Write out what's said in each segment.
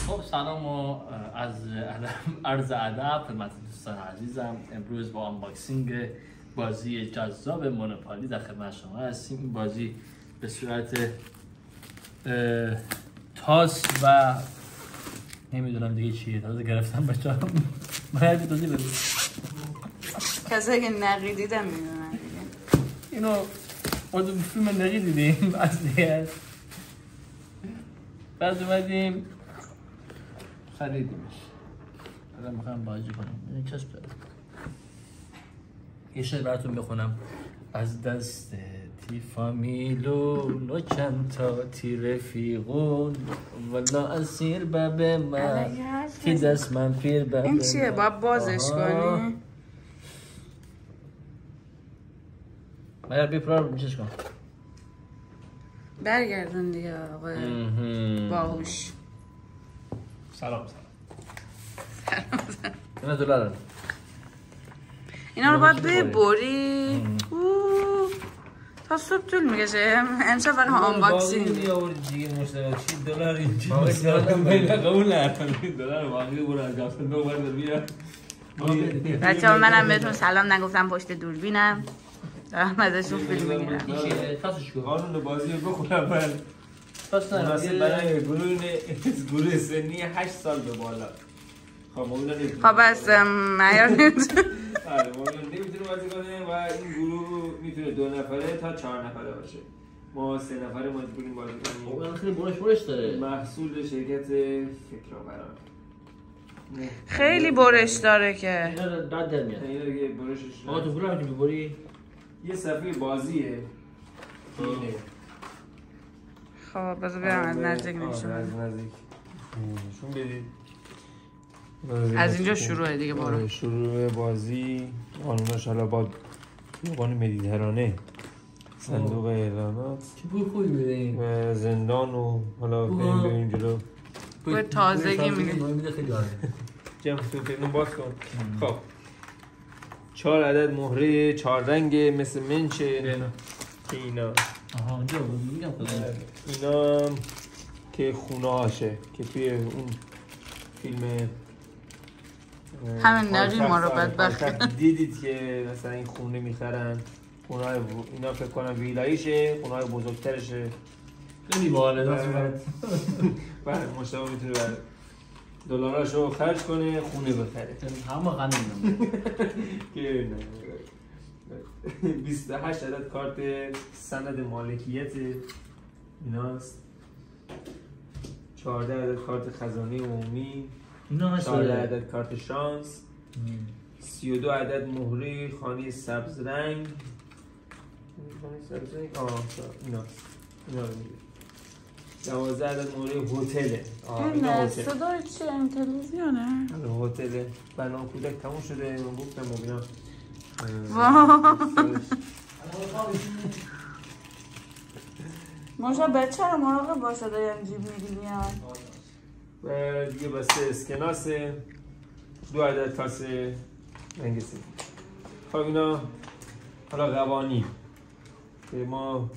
خب سلام و از عرض ادب خدمت دوستان عزیزم. امروز با آنباکسینگ بازی جذاب مونوپولی در خدمت شما هستیم. این بازی به صورت تاس و نمیدونم دیگه چیه، تازه گرفتم بچه‌ها. باید توضیح بدم. کسایی که نقی دیدن میدونن دیگه. اینو ما تو فیلم نقی دیدیم اصلیه. بعد اومدیم خریدیمش. الان میخوام بازی کنیم. این چسب داره. یه شعر براتون بخونم. از دست تی فامیلون و چند تا تی رفیقون والا اسیر بب من تی دست من پیر بب. این چیه؟ باید بازش کنی؟ باید بیپرار رو میشش کن. برگردون دیگه آقای باهوش. سلام. اینا دلار. اینا رو باید ببری. تا صبح طول میکشه. امشب فقط آنباکسینگ. دیگه مشتری چی دلار اینجا مثلا بین قبول نکنید دلار واقعی برو از گفتن دو بار بیا. بچه‌ها منم بهتون سلام نگفتم پشت دوربینم. دارم ازشون فیلم میگیرم. تاسش کن. قانون بازی رو بخونم من. تاس نه. مناسب برای گروه سنی 8 سال به بالا. خب بس معیار نمیتونه. آره نمیتونه بازی کنه و این گروه میتونه 2 نفره تا 4 نفره باشه. ما 3 نفره مجبوریم بازی کنیم. اون خیلی برش داره. محصول شرکت فکرآورانه. خیلی برش داره که. اینا داد در میاد. اینا دیگه برشش. آقا تو برو هم که ببری. یه صفحه بازیه. اینه. خب بذار برم از نزدیک نشون. از نزدیک. نشون بدید. از اینجا شروعه دیگه برو. شروع بازی قانوناش حالا با قانون مدیترانه صندوق اعلانات چه بوی خوبی میده این و زندان و حالا بریم جلو. بوی تازگی میده. خیلی عالی. جمع تو باز کن. خب 4 عدد مهره 4 رنگ مثل منچه اینا. آها اونجا بود میگم اینا که خونه هاشه که توی اون فیلم همین نقی ما رو بدبخت دیدید که مثلا این خونه میخرن، خونه های اینا فکر کنم ویلاییشه، خونه های بزرگترشه. خیلی باحاله دست بعد مشتاق میتونه بعد دلاراشو خرج کنه خونه بخره. همه غنیمم که 28 عدد کارت سند مالکیت ایناست. 14 عدد کارت خزانه عمومی. اینا 14 عدد کارت شانس. 32 عدد مهره خانه سبز رنگ. خانه سبز رنگ ایناست. اینا رو میگه. 12 عدد مهره هتله. این صدای چیه؟ این تلویزیونه؟ هتل بنا کودک تموم شده. من گفتم مبینا ماشا بچه رو مراقب باشه داریم جیب میری میاد. و دیگه بسته اسکناسه. 2 عدد کاسه رنگ سفید. خب اینا حالا قوانین که ما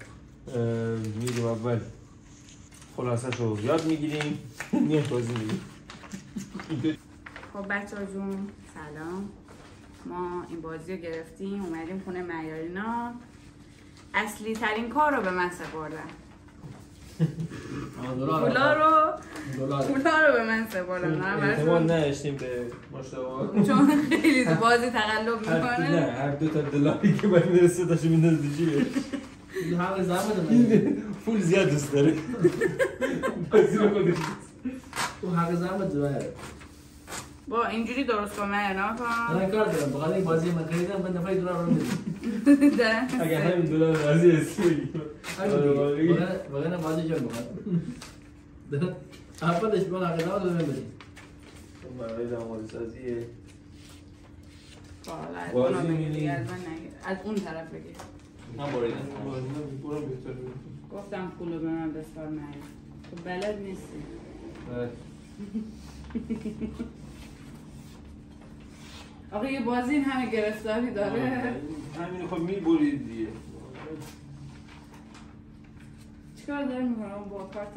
میریم اول خلاصه شو یاد میگیریم میاد بازی میگیریم. خب بچه ها جون سلام. ما این بازی رو گرفتیم اومدیم خونه معیارینا. اصلی ترین کار رو به من سپردن. پولا رو به من سپردن. احتمال نداشتیم به مشتاق چون خیلی تو بازی تقلب میکنه. نه هر 2 تا دلاری که باید میرسه داشته میندازه تو جیبه. همه زحمت پول زیاد دوست داره. بازی رو خودش تو حق زحمت داره. با اینجوری درست کن معیار کن. من کار دارم بخاطر این بازی من خریدم من دفعه دلار رو میدم. اگه همین دلار راضی هستی واقعا بازی جان بخواد اولش من حق زحمت رو میدم. برای زمان سازیه بازی می‌بینی از اون طرف بگیر. من باریدم. برو بهتر. گفتم پولو به من بسپار معیار. تو بلد نیستی. آقا یه بازی این همه گرفتاری داره. همین خب می‌برید دیگه. چیکار داره میکنه با کارت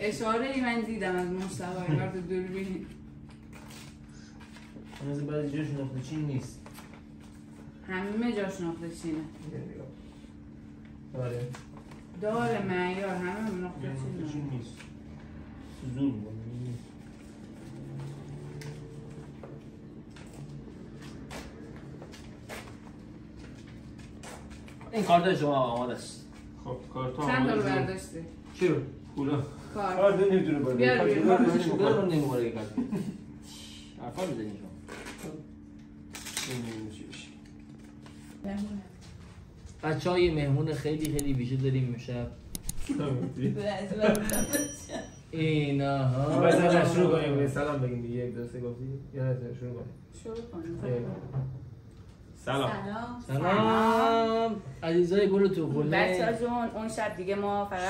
اشاره ای من دیدم از مصطفی کارت دوربین از بعضی جاش نقطه چین نیست همه جاش نقطه چینه داره معیار همه نقطه چین نیست زور بود این کارت شما آماده است. خب کارت ها چند دلار برداشتی؟ چی رو؟ پولا کارت کارت نمیتونه برداشت بیار بیار پولا رو نمیمونه کارت حرفا میزنی شما بچه های مهمون خیلی ویژه داریم امشب اینا ها باید شروع کنیم سلام بگیم دیگه یک دسته گفتی یا نه شروع کنیم سلام عزیزای گل تو خونه بچه ها جون اون شب دیگه ما فقط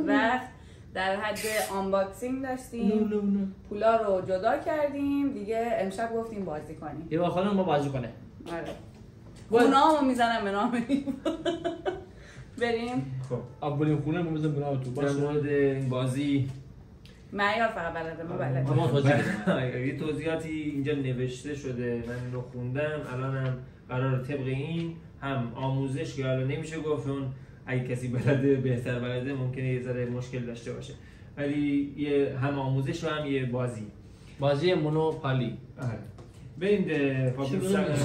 وقت در حد آنباکسینگ داشتیم پولا رو جدا کردیم دیگه امشب گفتیم بازی کنیم یه با خانم ما بازی کنه آره خونه‌هامو میزنم به نام بریم خب اولین خونه ما میزنم به نام تو در مورد این بازی معیار فقط بلده ما بلده ما توضیح بدیم یه توضیحاتی اینجا نوشته شده من اینو خوندم الانم قرار طبق این هم آموزش که الان نمیشه گفت چون اگه کسی بلده بهتر بلده ممکنه یه ذره مشکل داشته باشه ولی یه هم آموزش و هم یه بازی مونوپالی بریم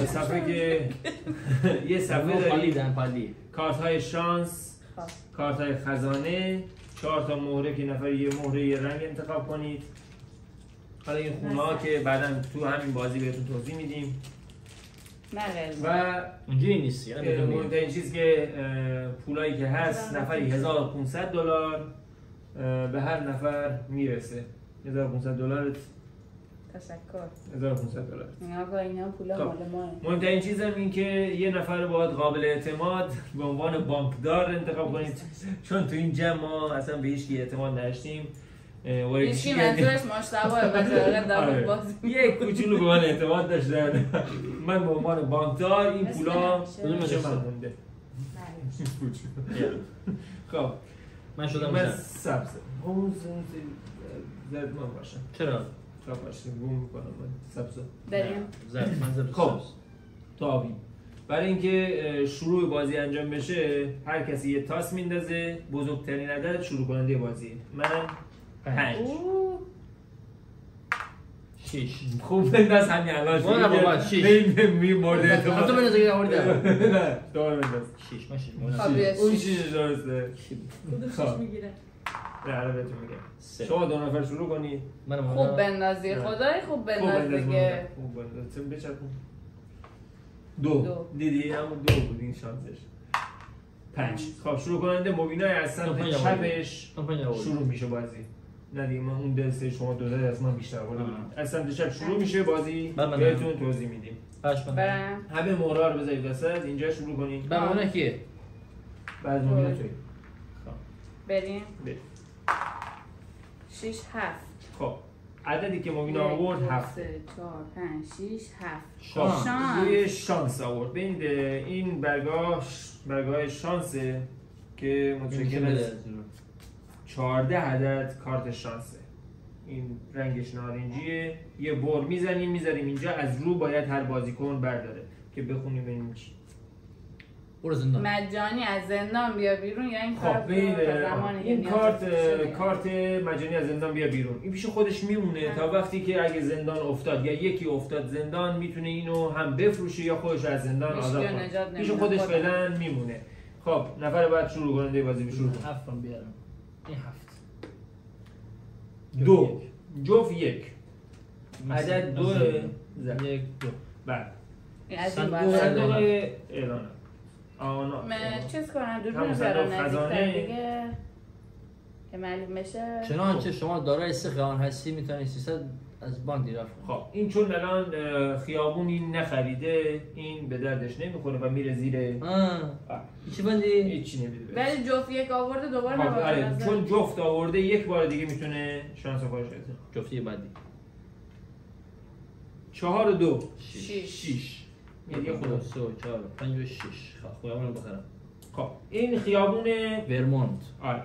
صفحه که یه صفحه داریم کارت های شانس کارت های خزانه 4 تا مهره که نفر یه مهره یه رنگ انتخاب کنید حالا این خونه ها که بعدا تو همین بازی بهتون توضیح میدیم و اونجوری نیست مهمترین چیز که پولایی که هست نفری $1500 به هر نفر میرسه $1500 تشکر $1500 اینا پولا مال ما مهمترین چیز هم این که یه نفر باید قابل اعتماد به عنوان بانکدار انتخاب کنید چون تو این جمع ما اصلا به هیچ کی اعتماد نداشتیم هیچی منظورش مشتبه بچه بازی یه کوچولو به من اعتماد داشتن من به عنوان بانکدار این پولا میشه من مونده خب من شدم من سبز اون زرد من باشم چرا؟ خب باشه بوم میکنم من سبز بریم زرد من زرد خب تا آبی برای اینکه شروع بازی انجام بشه هر کسی یه تاس میندازه بزرگترین عدد شروع کننده بازی من 5 6 خوب بنداز همین الان شروع نه بابا 6 میمورده حتی بنداز اگه آوردم نه دوباره بنداز 6 من 6 اون 6 درسته کدوم 6 میگیره نه الان بهتون میگم شما دو نفر شروع کنید خوب بندازی خدای خوب بنداز دیگه خوب بنداز بچرخون 2 دیدی همون 2 بود این شانسش 5 خب شروع کننده مبینای از سمت چپش شروع میشه بازی نه دیگه من اون دسته شما دو تا از من بیشتر بودم از سمت چپ شروع میشه بازی بهتون توضیح میدیم برم همه مهرها رو بذارید وسط اینجا شروع کنید بمونه کیه بعد مبینا توی بریم 6 7 خب عددی که مبینا آورد 7 3 4 5 6 7 شانس روی شانس آورد ببینید این برگاه شانسه که متشکل از 14 عدد کارت شانسه این رنگش نارنجیه یه بر میزنیم میذاریم اینجا از رو باید هر بازیکن برداره که بخونیم ببینیم چی برو زندان مجانی از زندان بیا بیرون یا این کارت این کارت مجانی از زندان بیا بیرون این پیش خودش میمونه تا وقتی که اگه زندان افتاد یا یکی افتاد زندان میتونه اینو هم بفروشه یا خودش از زندان آزاد کنه پیش خودش فعلا میمونه خب نفر بعد شروع کننده بازی شروع کن 7 بیارم این 7 2 جفت 1 عدد 2 1 2 بعد صندوق اعلان آنا چیز کنم دوربین رو نزدیک‌تر دیگه که معلوم بشه چنانچه شما دارای 3 خیابان هستی میتونید 300 از بانک دریافت کنید خب این چون الان خیابونی نخریده این به دردش نمیخوره و میره زیر چی بندی؟ هیچی نمیده ولی جفت 1 آورده دوباره نباشه چون جفت آورده یک بار دیگه میتونه شانس خودش بزنه جفتی بعدی 4 و 2 6 یعنی خدا 3 و 4 5 و 6 خب خودمون رو بخرم خب این خیابون ورمونت. آره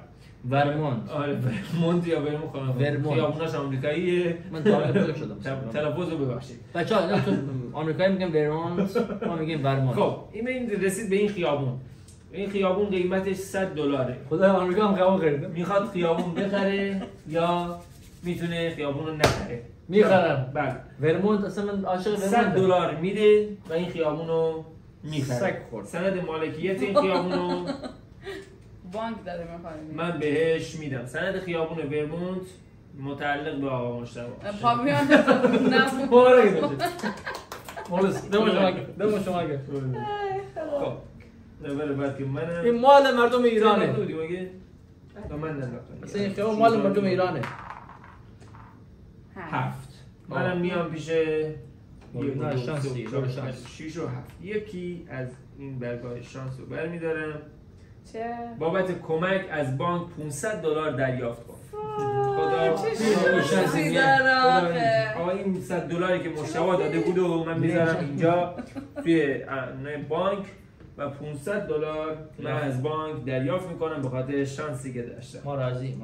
ورمونت. آره ورمونت یا ورمونت خیابوناش آمریکاییه. من تاریخ بزرگ شدم. تلفظ رو ببخشید. بچه‌ها تو آمریکایی میگن ورمونت، ما میگیم ورمونت. خب این رسید به این خیابون. این خیابون قیمتش $100. خدا آمریکا هم خیابون خریده. میخواد خیابون بخره یا میتونه خیابون رو نخره؟ میخرم. بله. ورمونت اصلا من عاشق ورمونت. $100 میده و این خیابون رو میخره. سگ خورد. سند مالکیت این خیابون رو بانک داره میخواد. من بهش میدم. سند خیابون ورمونت متعلق به آقا مشتبه. پامیان نه مبارک باشه. مولس دم شما اگه. خب نفر بعد که منم این مال مردم ایرانه. بودی مگه؟ من ننداختم. اصلا این خیابون مال مردم ایرانه. 7. منم میام پیش نه شانسی. 6 و 7. یکی از این برگاه شانس رو برمیدارم. چه؟ بابت کمک از بانک $500 دریافت کن. چه شانسی داره آخه. آقا این $100 که مشتبه داده بود و من میذارم اینجا توی بانک و $500 من از بانک دریافت میکنم به خاطر شانسی که داشتم. ما راضی.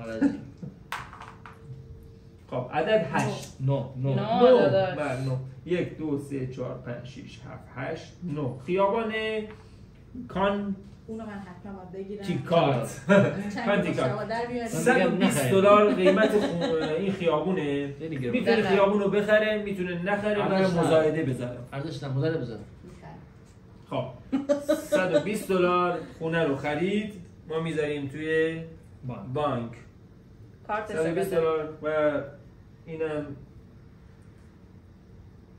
خب عدد 8. 9. 1 2 3 4 5 6 7 8 9. خیابان کان اونو من حتما باید بگیرم. تیکات. کان تیکات. $120 قیمت این خیابونه. میتونه خیابون رو بخره، میتونه نخره و مزایده بذاره. ارزش نه مزایده بذاره. خب $120 خونه رو خرید، ما میذاریم توی بانک. کارت $120 و اینم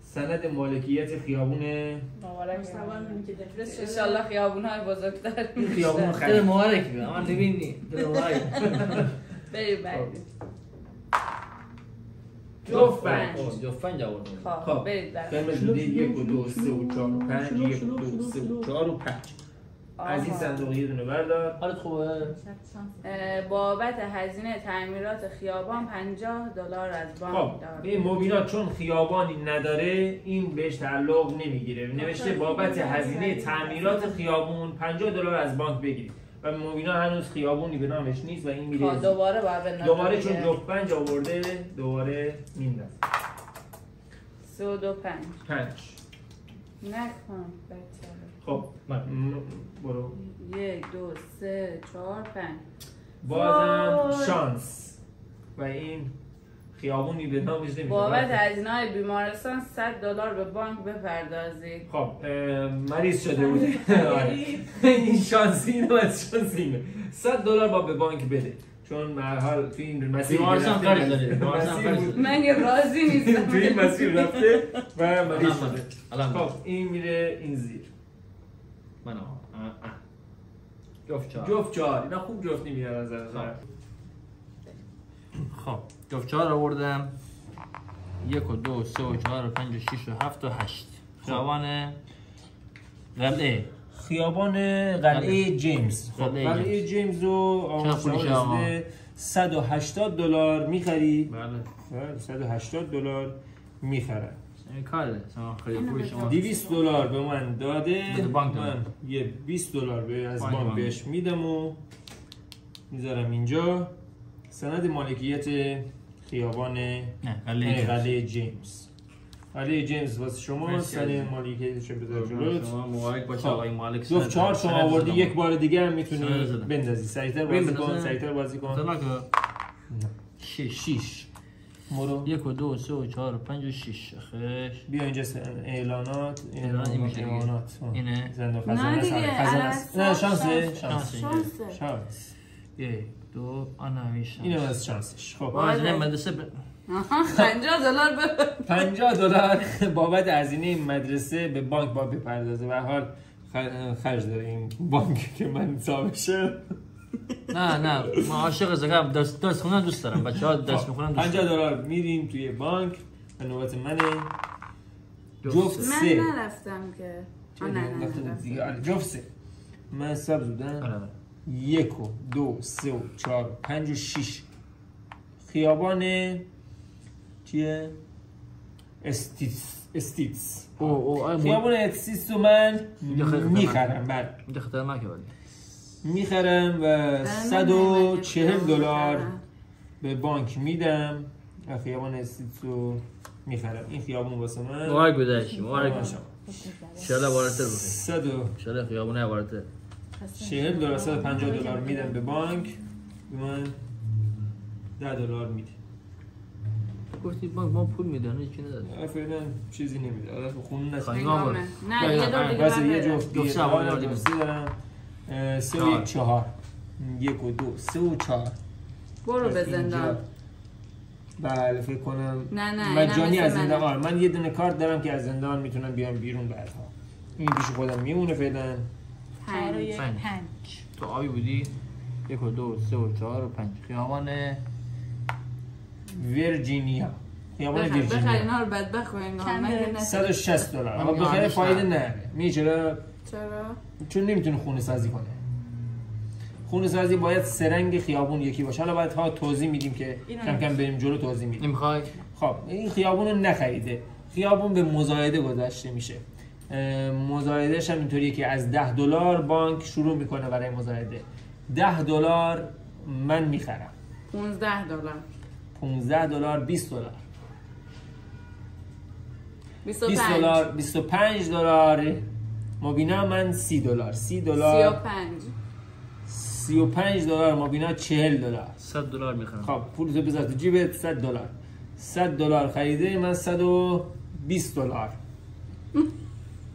سند مالکیت خیابونه. مبارک سوالمون که دفرست ان شاء الله خیابون‌های بزرگتر. این خیابون دل خرید. مبارک بگم. من ببینی دل مبارک. بریم بعدی. جفت 5. جفت 5 آوردم. خب برید بعد. قیمت 1 و 2 3 و 4 و 5 1 و 2 3 و 4 و 5. از این صندوق یه دونه بردار. حالت خوبه؟ بابت هزینه تعمیرات خیابان $50 از بانک خب این مبینا چون خیابانی نداره این بهش تعلق نمیگیره. نوشته بابت هزینه تعمیرات خیابون $50 از بانک بگیرید و مبینا هنوز خیابونی به نامش نیست و این میره. دوباره باید بندازه. دوباره چون جفت 5 آورده دوباره میندازه. 3 و 2 5. 5. نکن بچه. خب برو. 1 2 3 4 5. بازم شانس و این خیابونی به نامش نمیشه. بابت هزینه‌های بیمارستان $100 به بانک بپردازید. خب مریض شده بوده. این شانسی اینو از شانسی اینه. $100 با به بانک بده چون مرحال توی این مسیر بیمارستان قرض داره. من که راضی نیستم. توی این مسیر رفته و مریض شده. خب این میره این زیر. من جفت 4. جفت 4. اینا خوب جفت نمیاد از نظر. خب جفت 4 آوردم. 1 و 2 3 و 4 و 5 و 6 و 7 و 8. خیابان قلعه. خیابان قلعه جیمز. خب قلعه جیمز رو آقا رسیده $180 میخری؟ بله. $180 میخرن. این کاره شما $200 به من داده. من یه $20 از بانک بهش میدم و میذارم اینجا. سند مالکیت خیابان قلعه جیمز. قلعه جیمز واسه شما سند مالکیتش بذار جلوت. شما مبارک باشه آقای مالک. جفت 4 شما آوردی یک بار دیگه هم میتونی بندازی. سریعتر بازی کن. 6 مورو 1 و 2 3 و 4 و 5 و 6. خش بیا اینجا اعلانات. این میشه اینه زنده خزانه. نه شانسه. 1 2 آنا میشه. اینم از شانسش. خب هزینه مدرسه $50 بابت هزینه مدرسه به بانک با بپردازه. به هر حال خرج داره این بانک که من صاحبشم. نه من عاشق زکام دست خوندن دوست دارم. بچه‌ها دست میخونن دوست دارم. $50 میریم توی بانک. به نوبت منه. جفت 3. من نرفتم که. نه جفت 3. من حساب زدم. 1 و 2 3 و 4 و 5 و 6. خیابان چیه؟ استیتس. خیابان استیتس رو من میخرم. بعد اینجا خطرناکه ولی میخرم و 140 دلار به بانک میدم و خیابان استیتسو میخرم. این خیابون واسه من مبارک بدهشی، مبارک باشم. انشالله عبارتر بخیر. 100 انشالله خیابونه عبارتر. 40 دلار 150 دلار میدم به بانک، به من 10 دلار میده. گفتی بانک ما پول میدن هیچی نداره. فعلا چیزی نمیده. الان خونه نشه. خانگاه نه یه دور دیگه واسه یه بره. جفت دیگه دارم. 3 و 1 4 1 و 2 3 و 4 برو به زندان. بله فکر کنم نه مجانی از زندان. من یه دونه کارت دارم که از زندان میتونم بیام بیرون بعدها. این پیش خودم میمونه فعلا. 5 تو آبی بودی 1 و 2 3 و 4 و 5 خیابان ویرجینیا. خیابان بخیر ویرجینیا. اینا رو بدبخت کنین. 160 دلار. اما بخیر فایده نداره. چرا؟ چرا؟ چون نمیتونه خونه سازی کنه. خونه سازی باید سرنگ خیابون یکی باشه. حالا باید ها توضیح میدیم که کم کم بریم جلو توضیح میدیم. نمیخوای؟ خب این خیابون رو نخریده. خیابون به مزایده گذاشته میشه. مزایدهش هم اینطوریه که از 10 دلار بانک شروع میکنه برای مزایده. 10 دلار من میخرم. 15 دلار 15 دلار 20 دلار 25 دلار 25 دلار مبینا من 30 دلار 30 دلار 35 دلار مبینا 40 دلار 100 دلار میخرم. خب پولتو بذار تو جیبت. 100 دلار 100 دلار خریده من 120 دلار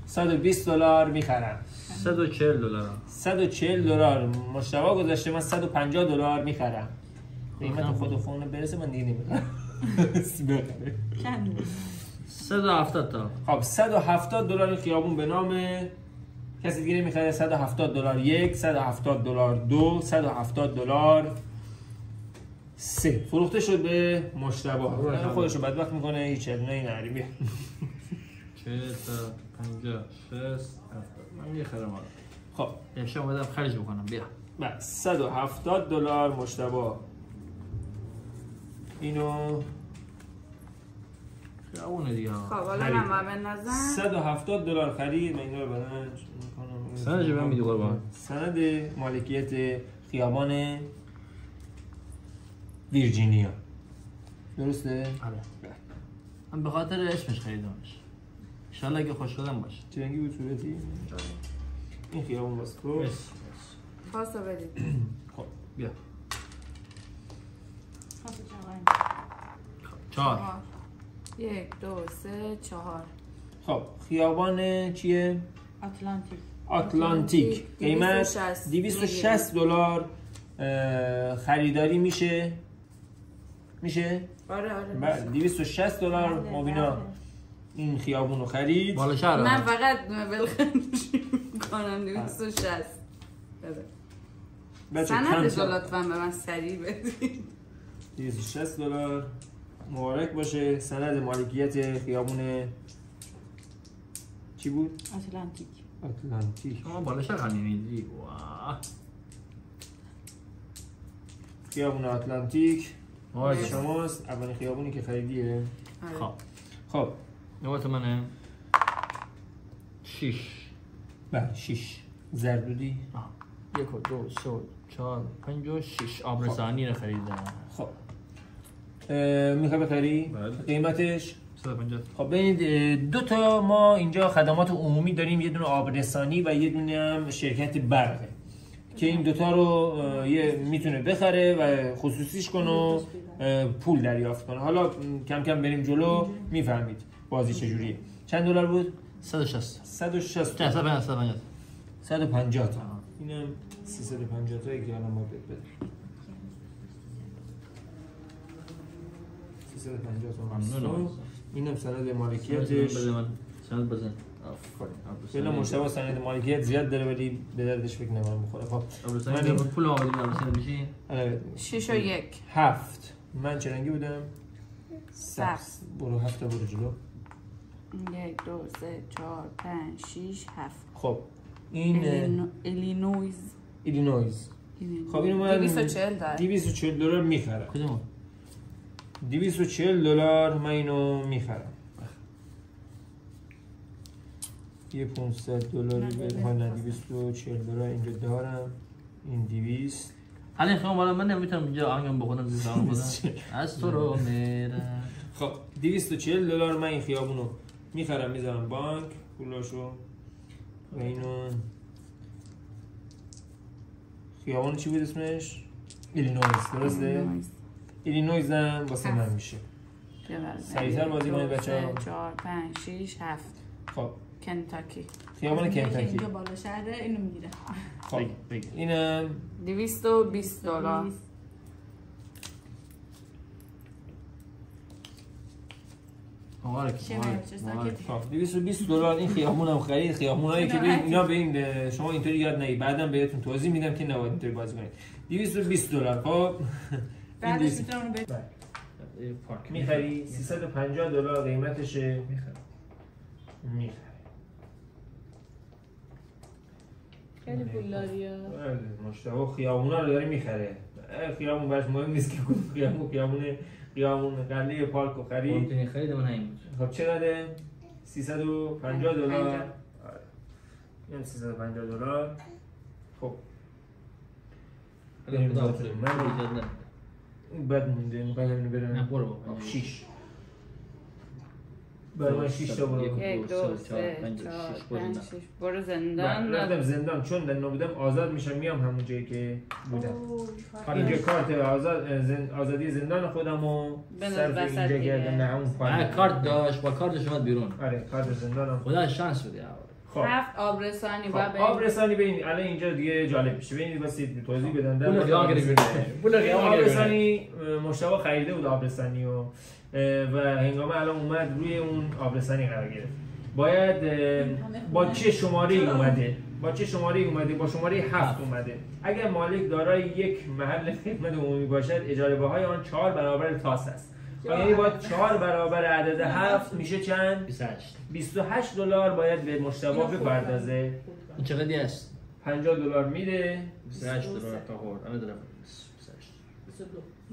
120 دلار میخرم. 140 دلار 140 دلار مشتبه گذاشته من 150 دلار میخرم. قیمت خود خونه برسه من دیگه نمیخرم. چند 170 تا. خب 170 دلار خیابون به نام کسی دیگه نمیخره. 170 دلار 1 170 دلار 2 170 دلار 3 فروخته شد به مشتبه. خودشو بدبخت میکنه. هیچ ارنایی نری. بیا 40 تا 50 60 70 من میخرم. خب امشب اومدم خرج بکنم. بیا بس 170 دلار مشتبه. اینو خیابونه دیگه. خب حالا من با بندازم 170 دلار خرید. من اینا رو بدنش میکنم. سند جبه میدی قربان. سند مالکیت خیابان ویرجینیا. درسته؟ آره. من به خاطر اسمش خریدمش. انشالله اگه خوشقدم باشه. چه رنگی بود صورتی؟ این خیابون واسه تو. پاسو بدید. خب بیا. خاص چقدر 4 1 2 3 4 خب خیابان چیه؟ آتلانتیک. قیمت 260 دلار خریداری میشه. آره بله 260 دلار مبینا این خیابون رو خرید. بالا شهر. من فقط بلخنجی میکنم 260. بده سندش رو لطفا به من سریع بدید. 260 دلار مبارک باشه. سند مالکیت خیابون چی بود؟ آتلانتیک. شما بالا شهر نمیدی. واه. خیابون آتلانتیک مبارک شماست. اولین خیابونی که خریدیه. خب نوبت منه. 6 بله 6 زردودی. 1 و 2 3 و 4 5 و 6 آبرسانی رو خریدم. خب میخوای بخری؟ بله. قیمتش 150. خب ببینید دو تا ما اینجا خدمات عمومی داریم. یه دونه آبرسانی و یه دونه هم شرکت برقه که این دوتا رو یه میتونه بخره و خصوصیش کنه و پول دریافت کنه. حالا کم کم بریم جلو میفهمید بازی چجوریه. چند دلار بود؟ 160. 160 150 تا. اینم 350 تایی که الان ما بده 350 تا. ممنونم. اینم سند مالکیتش. سند بزن. فعلا مشتبه سند مالکیت زیاد داره ولی به دردش فکر نمی‌کنم بخوره. خب من پول آوردیم الان بشین. 6 و 1 7 من چه رنگی بودم؟ سبز. برو 7 تا برو جلو. 1 2 3 4 5 6 7 خب این ایلینویز. خب اینو من 240 داره. 240 دلار میخرم. کدوم؟ 240 دلار من اینو میخرم. یه 500 دلاری به نه 240 دلار اینجا دارم. این 200 الان خیام والا من نمیتونم اینجا آهنگم بخونم زیر خودم از تو رو میرم. خب 240 دلار من این خیابونو میخرم میذارم بانک پولاشو و اینو خیابون چی بود اسمش؟ ایلینویز درسته؟ ایلینویز هم واسه من میشه سریعتر بازی کنید بچه ها 4 5 6 7 خب کنتاکی خیابون کنتاکی اینجا بالا شهره اینو میگیره خب اینم 220 دلار خب 220 دلار این خیابون هم خرید خیابونایی که اینا به این شما اینطوری یاد نگید بعدم بهتون توضیح میدم که نباید اینطوری بازی کنید 220 دلار خب بعدش میتونم میخری 350 دلار قیمتشه میخری خیلی پول داری مشتاق خیابونا رو داره میخره خیابون براش مهم نیست که خیابون قلعه پارک رو خرید ممکنه خرید من این خب چقدره 350 دلار این 350 دلار خب من بد مونده میخوای همینو برم نه برو 6 برای من 6 تا برو 1 2 3 4 5 6 برو زندان رفتم زندان چون در بودم آزاد میشم میام همون جایی که بودم اینجا کارت آزادی زندان خودمو صرف اینجا کردم نه همون کارت داشت با کارتش اومد بیرون آره کارت زندانم خدا شانس بده خب 7 آبرسانی خب آبرسانی ببین الان اینجا دیگه جالب میشه ببینید واسه توضیح بدم در آبرسانی مشتاق خریده بود آبرسانی و هنگامه الان اومد روی اون آبرسانی قرار گرفت باید با چه شماره اومده با شماره 7 اومده اگر مالک دارای یک محل خدمت عمومی باشد اجاره بهای آن 4 برابر تاس است یعنی با 4 برابر عدد 7 میشه چند 28 دلار باید به مشتاق بپردازه این چقدر است 50 دلار میده 28 دلار تا خورد اما دارم 28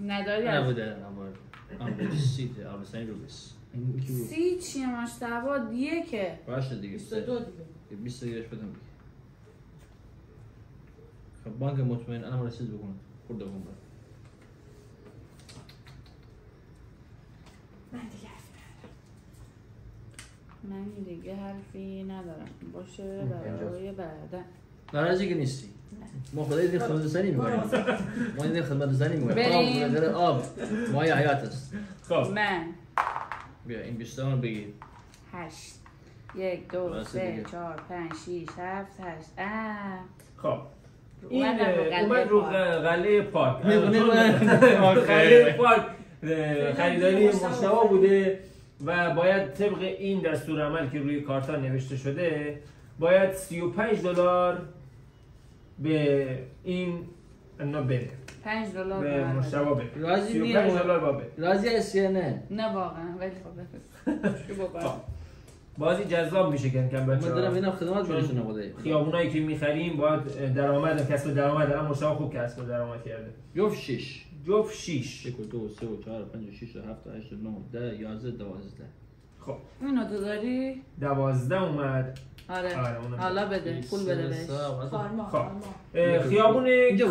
نداری نبوده نبود سیت آبرسانی رو بس سی چیه مشتاق دیگه که باشه دیگه 22 دیگه 20 دیگهش بدم دیگه خب بانک مطمئن انا رسید بکنم خورده بکنم من دیگه حرفی ندارم باشه برای بعدا ناراضی که نیستی ما خدای دید خدمت رسانی میکنیم ما دید خدمت رسانی میکنیم بریم آب مایه حیات است خب من بیا این 20 رو بگیر 8 1 2 3 4 5 6 7 8 خب این اومد رو قلعه پارک قلعه پارک خریداری مشتاق بوده و باید طبق این دستور عمل که روی کارتا نوشته شده باید 35 دلار به این انا بده 5 دلار به مشتاق بده راضی 35 دلار با بده راضی هستی یا نه؟ نه واقعا ولی خب بازی جذاب میشه کم کم بچه‌ها. من دارم اینا خدمات برسونم خدایی. خیابونایی که می‌خریم باید درآمد کسب درآمد دارم مشتاق خوب کسب درآمد کرده. جفت 6 جفت 6 1 2 3 4 5 6 7 8 9 10 11 12 خب اینو تو داری 12 اومد. آره حالا بده پول بده بهش خارما خیابون اینجا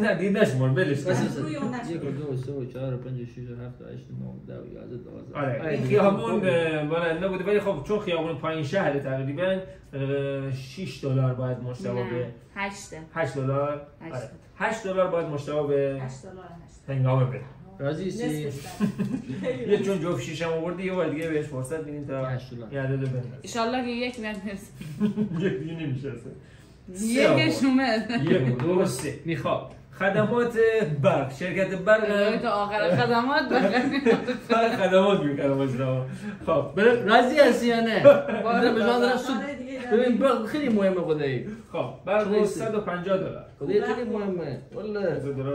نه دیدش مول بلش 1 2 3 4 5 6 7 8 9 10 11 12 آره این خیابون بالا نبوده ولی خب چون خیابون پایین شهر تقریبا 6 دلار باید مشتاق به 8 دلار 8 دلار باید مشتاق به 8 دلار هنگامه بده راضی سی یه چون جفت 6 هم آوردی یه بار دیگه بهش فرصت بدین تا 8 دلار یه عدد بنداز ان شاء الله که یک میاد یک دیگه نمیشه یکش اومد 1 2 3 میخواد خدمات برق شرکت برق تا آخر خدمات فقط خدمات میکنه مجرا خب راضی هستی یا نه به جان دارم سود ببین برق خیلی مهمه خدایی خب برق 150 دلار خدایی خیلی مهمه والله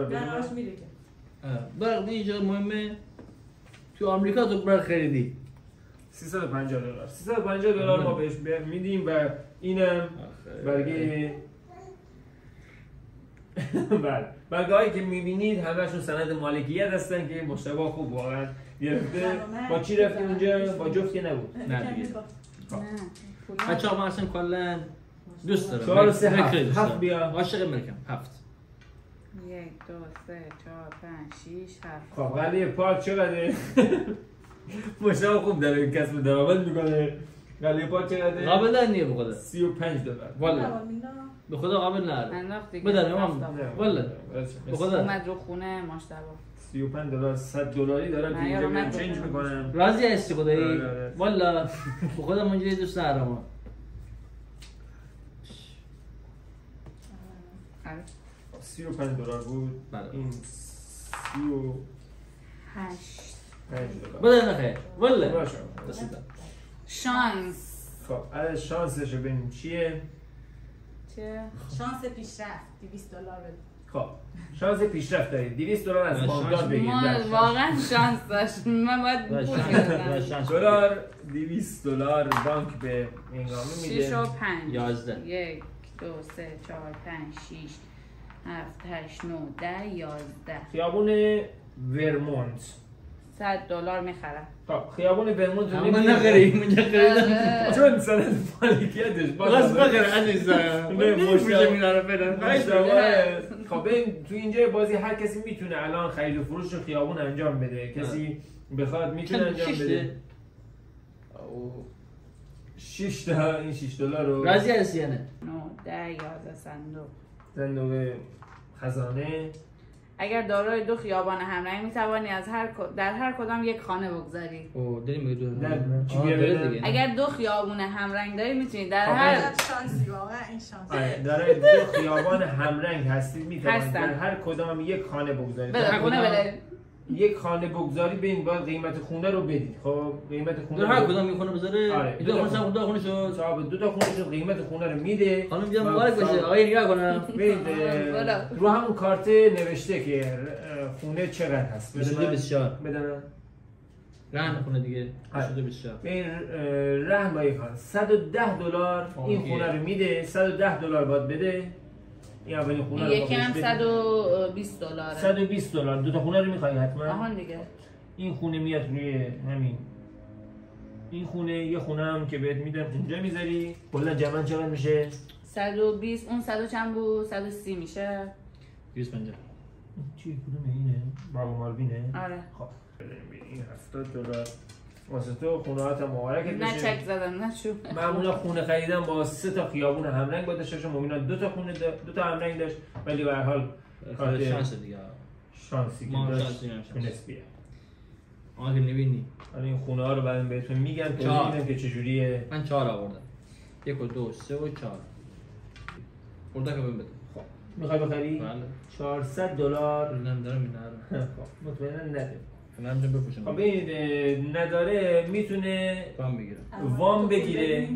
دراش میره برق اینجا مهمه تو آمریکا تو برق خریدی 350 دلار 350 دلار ما بهش میدیم و اینم برگه برگه هایی که میبینید همه‌شون سند مالکیت هستن که مشتبه خوب واقعا گرفته با چی رفتیم اونجا؟ با جفت که نبود نه دیگه بچه ها من اصلا کلن دوست دارم 4 3 7 بیا عاشق امریکم 7 1 2 3 4 5 6 7. خب قلیه پاک چقدره؟ مشتاق خوب داره کسب درآمد میکنه. قلیه پاک چقدره؟ قابل دار نیه بخدا. $35 والا. به خدا قابل نره. انداخت دیگه. بدن امام. والا. به خدا. اومد رو خونه مشتبه. $35 $100 دارم که اینجا میرم چنج میکنم. راضی هستی خدایی؟ والا. به خدا منجوری دوست دارم. $35 بود. این $38. بدن نخیر. والا. باشه. شانس. خب عدد شانسش رو ببینیم چیه؟ چه؟ شانس پیشرفت $200 بده. خب شانس پیشرفت دارید. $200 از بانکدار بگیرید. ما واقعا شانس داشت. من باید پول بدم. دلار $200 بانک به هنگامه میده. 6 و 5 11 1 2 3 4 5 6 7 8 9 10 11. خیابون ورمونت $100 میخرم. خب خیابون ورمونت رو اما نخریم اونجا خریدم چون سند مالکیتش بس بخیر عزیزم مشتاق میدارم بدن خب ببین تو اینجا بازی هر کسی میتونه الان خرید و فروش رو خیابون انجام بده. کسی بخواد میتونه انجام بده. 6 تا این $6 رو راضی هستی یا نه؟ 9 10 11 صندوق خزانه. اگر دارای 2 خیابان همرنگ میتوانی از در هر کدام یک خانه بگذاری. اوه داریم میگه دو چی بیاره؟ اگر 2 خیابان همرنگ داری میتونی در هر شانسی واقعا این شانس. دارای 2 خیابان همرنگ هستید میتوانید در هر کدام یک خانه بگذارید. بده خونه بده. یک خانه بگذاری ببین باید قیمت خونه رو بدید. خب قیمت خونه در هر کدام یک خونه بذاره. آره. دو خونه سم خونه شد. صاحب 2 تا خونه شد قیمت خونه رو میده. خانم بیا مبارک باشه. آقا نگاه کنم. ببین رو همون کارت نوشته که خونه چقدر هست. بده 24 بده من. رهن خونه دیگه. شده 24 این رهن با یک خانه $110 این خونه رو میده. $110 باید بده. این اولین خونه رو یکی هم $120. $120 2 تا خونه رو میخوای حتما. آهان دیگه. این خونه میاد روی همین. این خونه یه خونه هم که بهت میدم اینجا میذاری. کلا جمع چقدر میشه؟ 120 اون 100 چند بود؟ 130 میشه. 250 چی کدومه اینه؟ برابر مالبینه؟ آره. خب این $70 واسه تو خونه‌هات مبارکت بشه. نه چک زدم نه چوب. معمولا خونه خریدم با 3 تا خیابون همرنگ باید داشته باشه. مبینا 2 تا خونه 2 تا همرنگ داشت ولی به هر حال شانس دیگه. شانسی که ما داشت شانسی نمیشه. نسبیه. آن که نبینی. حالا این خونه ها رو بعدم بهتون میگم که چجوریه. من 4 آوردم. 1 و 2 3 و 4. بردا که بده. خب میخوای بخری؟ بله. $400 نمیدونم دارم میدارم. خب مطمئنا نده. من چه بپوشم. خب این نداره میتونه وام بگیره. وام بگیره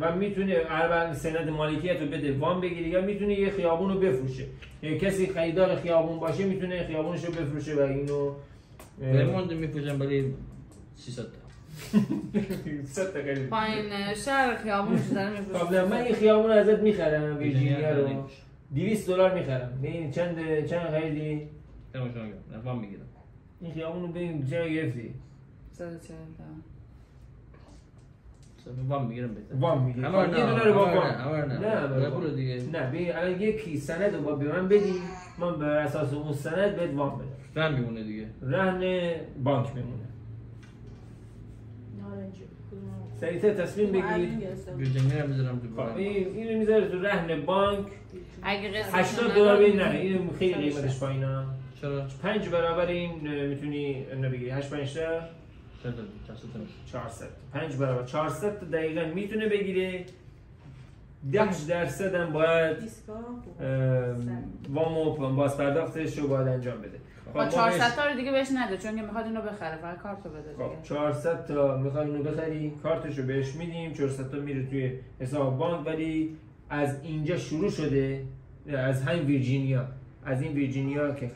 و میتونه اول سند مالکیت رو بده وام بگیره یا میتونه یه خیابون رو بفروشه. کسی خریدار خیابون باشه میتونه خیابونش رو بفروشه و اینو ورمونت میپوشم ولی 300 تا. 100 تا خرید. پایین شهر خیابونش داره میفروشه. قبلا من این خیابون رو ازت میخرم ویرجینیا رو $200 میخرم. ببین چند خریدی؟ تمام شما نه وام میگیرم. این خیابون رو ببین چقدر گرفتی؟ 140 وام میگیرم بهتر. وام میگیری. اما یه دونه رو با وام. نه پول دیگه. نه ببین الان یه سند رو به من بدی من بر اساس اون سند بهت وام بدم. رهن میمونه دیگه. رهن بانک میمونه. نارنجی. سریعتر تصمیم بگیر. ویرجینیا رو میذارم تو خب اینو میذاره تو رهن بانک. اگه $80 ببین نه اینو خیلی قیمتش پایینه. چرا؟ 5 برابر این میتونی اینو بگیری 8 5 تا 400 5 برابر 400 تا دقیقاً میتونه بگیره. 10% هم باید وامو باز پرداختش رو باید انجام بده. با 400 تا رو دیگه بهش نده چون که میخواد اینو بخره فقط کارتو بده دیگه. خب 400 تا میخواد اینو بخری کارتشو بهش میدیم 400 تا میره توی حساب بانک ولی از اینجا شروع شده از همین ویرجینیا از این ویرجینیا که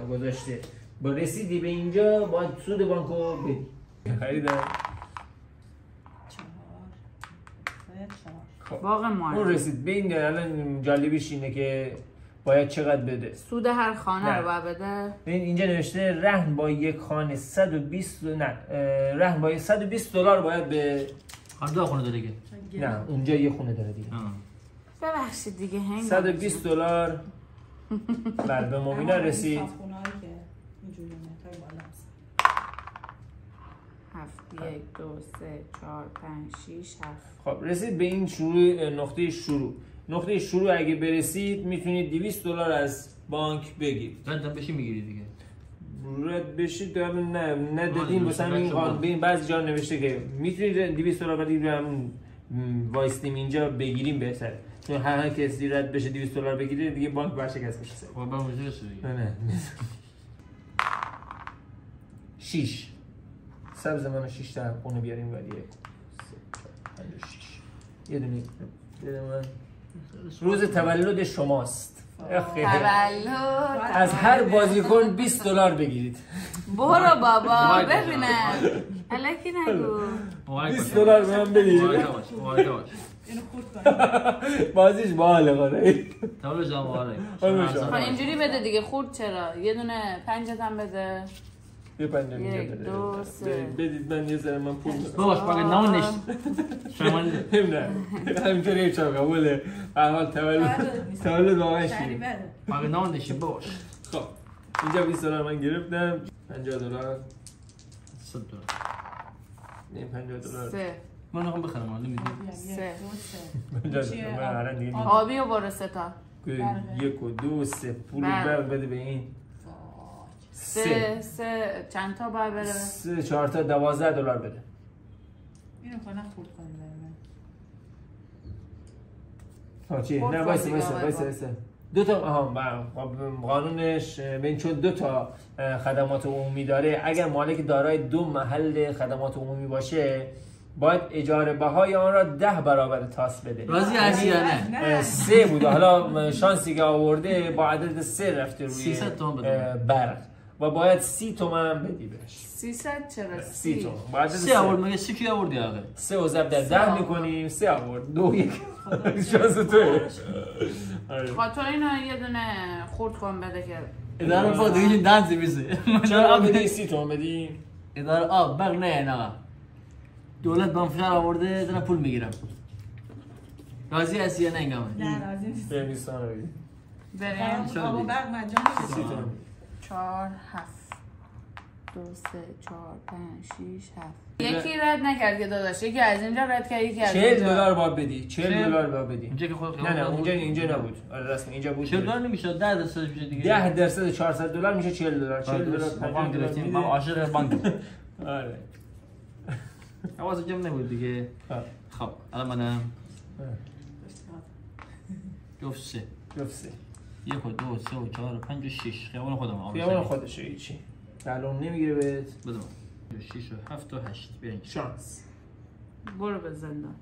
گذاشته با رسیدی به اینجا باید سود بانکو بدی. خریدم باغ مار اون رسید به این الان جالبیش اینه که باید چقدر بده سود هر خانه رو باید بده. اینجا نوشته رهن با یک خانه 120 نه رهن با $120 باید به دو خونه داره دیگه. نه اونجا یه خونه داره دیگه. ببخشید دیگه هنگ $120 بعد به مبینا رسید. صابخونه‌هایی که اینجوریه تا این بالا هست. 7 1 2 3 4 5 6 7. خب رسید به این شروع نقطه شروع اگه برسید میتونید $200 از بانک بگیرید. رد بشی میگیری دیگه. رد بشید نه دادیم واسه همین قانون بعضی جا نوشته که میتونید $200 بدید همون وایستیم اینجا بگیریم بهتره. چون هر کسی رد بشه $200 بگیره دیگه بانک ورشکست میشه. خب با وجود دیگه. نه 6 سبز منو 6 تا اونو بیاریم ولی 6 یه دونه بده من. روز تولد شماست. تولد از هر بازیکن $20 بگیرید. برو بابا ببینم. الکی نگو. $20 به من بدید. اینو خورد کنیم. بازیش باحاله قاره. تولد جام باحاله. خب اینجوری بده دیگه. خورد چرا؟ یه دونه 5 هم بده. یه 5 اینجا 1 2 3 بدید من یه ذره من پول دارم. باش فقط نمونش. شما نه همینطوری چه قبوله. اول تولد واقعا شیرین. فقط نمونش باش. خب اینجا $20 من گرفتم. $50 $100 نه $50 3 من نخوام بخرم حالا میدی 3 آبی و برو 3 تا 1 و 2 3 پول بده به این 3 چند تا باید بره 3 4 تا $12 بده. اینو کنه خورد کنیم ها چی؟ نه وایسا دو تا قانونش ببین چون 2 تا خدمات عمومی داره اگر مالک دارای 2 محل خدمات عمومی باشه باید اجاره بهای آن را 10 برابر تاس بده. راضی هستی یا نه؟ 3 بوده حالا شانسی که آورده با عدد 3 رفته روی 300 تومن بده برق و باید 30 تومن بدی بهش. 300 چرا 30 تومن با عدد 3 آورد مگه 3 کی آوردی آقا 3 و ضرب در 10 میکنیم 3 آورد 2 1 شانس توه. خاطر اینو یه دونه خورد کن بده که اداره با دیگه دنزی میشه. چرا بدی 30 تومن بدی؟ اداره آب بر نه آقا دولت بهم فشار آورده دارم پول میگیرم. راضی هستی یا نه اینگام؟ نه راضی نیست. بمیستان رو بریم آبا برق مجان 30 تومن 4 7 2 3 4 5 6 7 یکی رد نکرد که داداش یکی از اینجا رد کرد یکی از اینجا $40 باید بدی. $40 باید بدی. اینجا که خود نه اینجا نبود. آره رسمی اینجا بود. $40 نمیشه 10% میشه دیگه. 10% $400 میشه $40. $40 بانک گرفتیم. من عاشق بانک. آره. حواس جمع نبود دیگه. خب الان منم جفت 3 1 و 2 3 و 4 و 5 و 6 خیابان خودم خیابان خودشه هیچی. تعلم نمیگیره بهت. بده من 6 و 7 و 8 بیاین شانس. برو به زندان.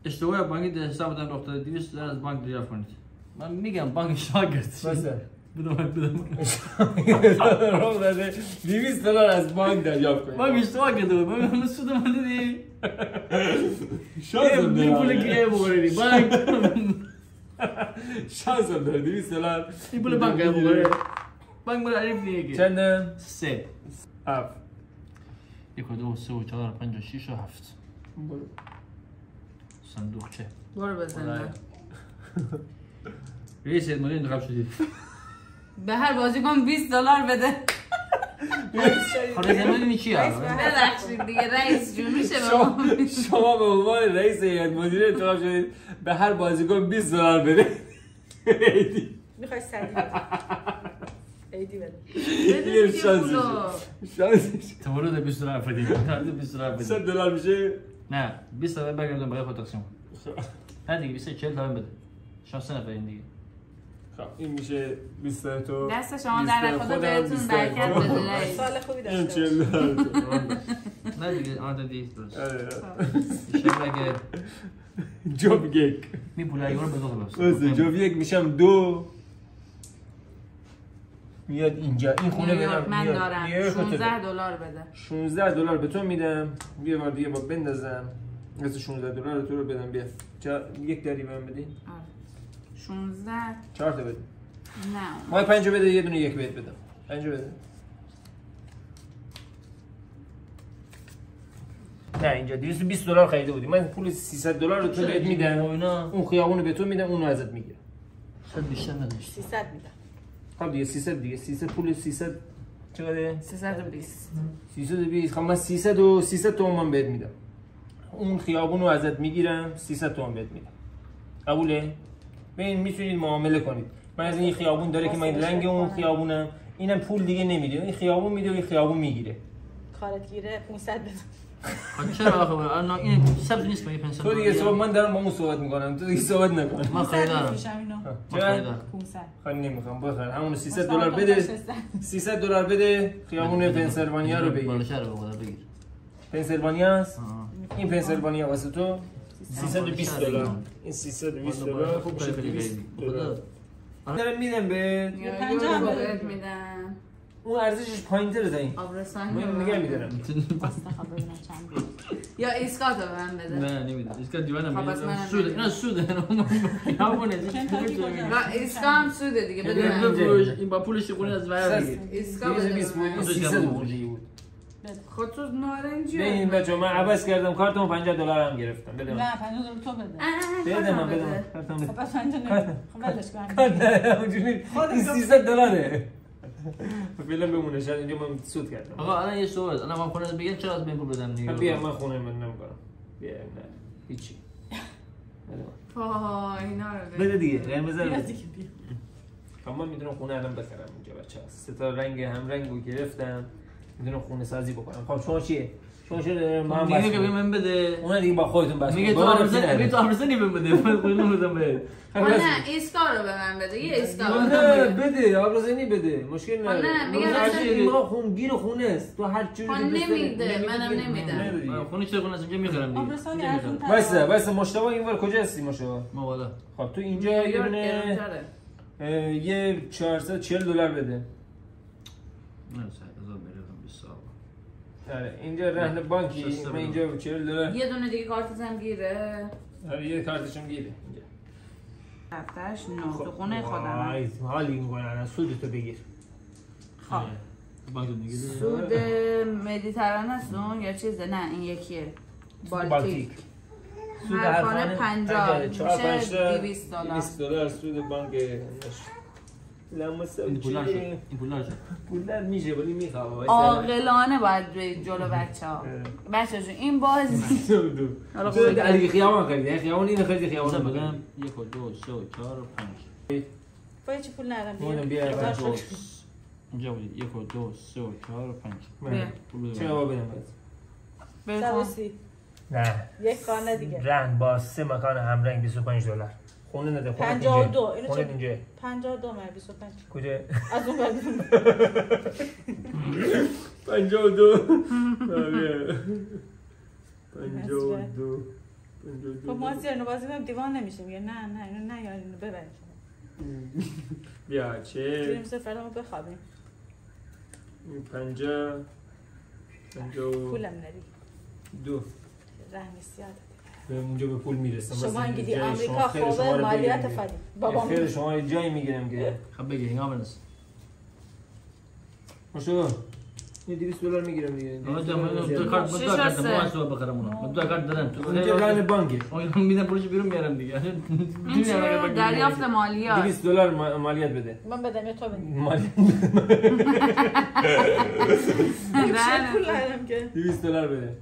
اشتباه بانکی در حساب دادن افتاده 200 دلار از بانک دریافت کنید. من میگم بانک شاگرد. بسه. بدم. راه داده 200 دلار از بانک دریافت کنید. بانک اشتباه کرده بود. من سود من دیدی. شانس این پول که بگیری بانک. شانس داره 200 دلار. این پول بانک بگیری. بانک مال عریف دیگه. چنده؟ 3 7 1 و 2 3 و 4 و 5 و 6 و 7 برو. صندوقچه برو به زندان. رئیس ادمانی انتخاب شدی. به هر بازیکن $20 بده. خب رئیس ادمانی چیه؟ ببخشید دیگه رئیس جون میشه به شما به عنوان رئیس هیئت مدیره انتخاب شدید به هر بازیکن $20 بده. میخوای سریع بده ایدی بده یه شانسش تو ورود $20 بدی. $100 میشه؟ نه 20 تا بگردم برای خود تقسیم کن. نه دیگه 20 40 تا بده. شانس نفرین دیگه. خب این میشه 20 تا تو. دست شما در خدا بهتون برکت بده. سال خوبی داشته باش. نه دیگه آن دادی درست. آره. شب اگه جوب یک میپوله یورو بذار بس. جوب یک میشم 2 میاد اینجا این خونه میاد من دارم $16 بده. $16 به تو میدم. یه بار دیگه با بندازم مثل $16 تو رو بدم. بیا یک دری بهم بدی. 16 4 تا بده. نه ما 5 بده یه دونه یک بهت بدم. 5 بده. نه اینجا $220 خریده بودی. من پول $300 رو تو بهت میدم. اون خیابونو به تو میدم اونو ازت میگیرم. شاید بیشتر نداشت. 300 میدم. خب دیگه 300 دیگه 300 پول 300 چقدره؟ 320. 320. خب من 300 تومن بهت میدم. اون خیابون رو ازت میگیرم 300 تومن بهت میدم. قبوله؟ ببین میتونید معامله کنید. من از این خیابون داره که من رنگ اون خیابونم، اینم پول دیگه نمیده. این خیابون میده و این خیابون میگیره. کارت گیره 500 بده. چرا آخه الان این سبز نیست که پنسل. تو دیگه صحبت من دارم با اون صحبت میکنم. تو دیگه صحبت نکن. من خریدارم. چرا؟ 500. خیلی نمیخوام بخیر. همون 300 دلار بده. 300 دلار بده خیابون پنسیلوانیا رو بگیر. بالا شهر بگیر. بگیر. پنسیلوانیا است. این پنسیلوانیا واسه تو 320 دلار. این 320 دلار خوب شد 200 دلار. دارم میدم به 50 بهت میدم. اون ارزشش پایین‌تره تا این. آبرسان من میگم میدارم. واسه خب ببینم چند بود. یا ایسکاتو به من بده. نه نمیدم. ایسکا دیوانه خب بس منم سود. اینا سوده. همونه. و ایسکا هم سوده دیگه بده من. بفروش. این با پولش خونه از ور بگیر. ایسکا بده 220 من. بود 300 بود. خود تو نارنجی. ببین بچه‌ها من عوض کردم کارتمو 50 دلار هم گرفتم. بده من. نه 50 دلار تو بده. بده من بده. کارتم خب بده. بس 50 نمیدم. خب ولش کن. نه اونجوری این 300 دلاره. فعلا بمونه شاید اینجا من سود کردم. آقا الان یه سوال. الان من خونه بگم چرا از بین پول بدم دیگه. بیا من خونه من نمی‌کنم. بیا نه هیچی. وای اینا رو بده دیگه قرمز رو بیا بده. دیگه بیا. خب من میدونم خونه الان بخرم اینجا بچه‌ها. سه تا رنگ هم رنگو گرفتم. میدونم خونه سازی بکنم. خب شما چیه؟ شما چه من میگه که من بده. اون دیگه با خودتون بس. میگه تو آمرزنی بهم بده. من خودم بدم به. نه ایسکا رو به من بده. یه ایسکا نه بده آبروزنی بده مشکل نداره. نه میگم ما خون گیر خونه است. تو هر چیزی نمیده منم نمیدم. من خونه چه خونه از اینجا میخرم دیگه. آبرسان ارزون تر. وایسا مشتبه اینور کجا هستی مشتبه؟ ما بالا. خب تو اینجا یه دونه یه 440 دلار بده. نه 1000 میلیون 20 سال. آره اینجا رهن بانکی من اینجا 40 دلار. یه دونه دیگه کارتم گیره. آره یه کارتشم گیره اینجا. هفتهش نه تو خونه خودم. آی حالی میکنه سود تو بگیر. خب بانک میگیره. سود مدیترانه است اون یا چیزه؟ نه این یکیه بالتیک. هر خانه 50 میشه 200 دلار. 200 دلار سود بانک لمسه این پولدار میشه ولی میخواه. عاقلانه باید برید جلو بچه‌ها. بچه‌ها این بازی حالا خود علی خیابان خریدی خیابان اینو خریدی خیابان بگم 1 2 3 4 5 با چی پول ندارم اون بیا اینجا بود 1 2 3 4 5 چرا بدم بهت 130 نه یک خانه دیگه رهن با 3 مکان همرنگ 25 دلار خونه نده خونه 52 اینو خونه چه اینجا 52 من 25 کجا از اون بعد 52 آره 52 خب ما زیر بازی هم دیوان نمیشه میگه نه اینو نه یا اینو ببرید بیا چه بریم سفرمو بخوابیم 50 پولم ندی 2 رهن زیاده به اونجا به پول میرسم شما انگیدی آمریکا خوبه مالیات فدی بابام خیر شما یه جایی میگیرم که خب بگی هنگام نست ماشو یه 200 دلار میگیرم دیگه آقا جان تو کارت بود کردم ما سوال بخرم اونو تو کارت دادم تو اونجا رهن بانکه آقا میدم پولش بیرون میارم دیگه این چه دریافت مالیات 200 دلار مالیات بده من بدم یا تو بدی مالیات چه پول ندارم که 200 دلار بده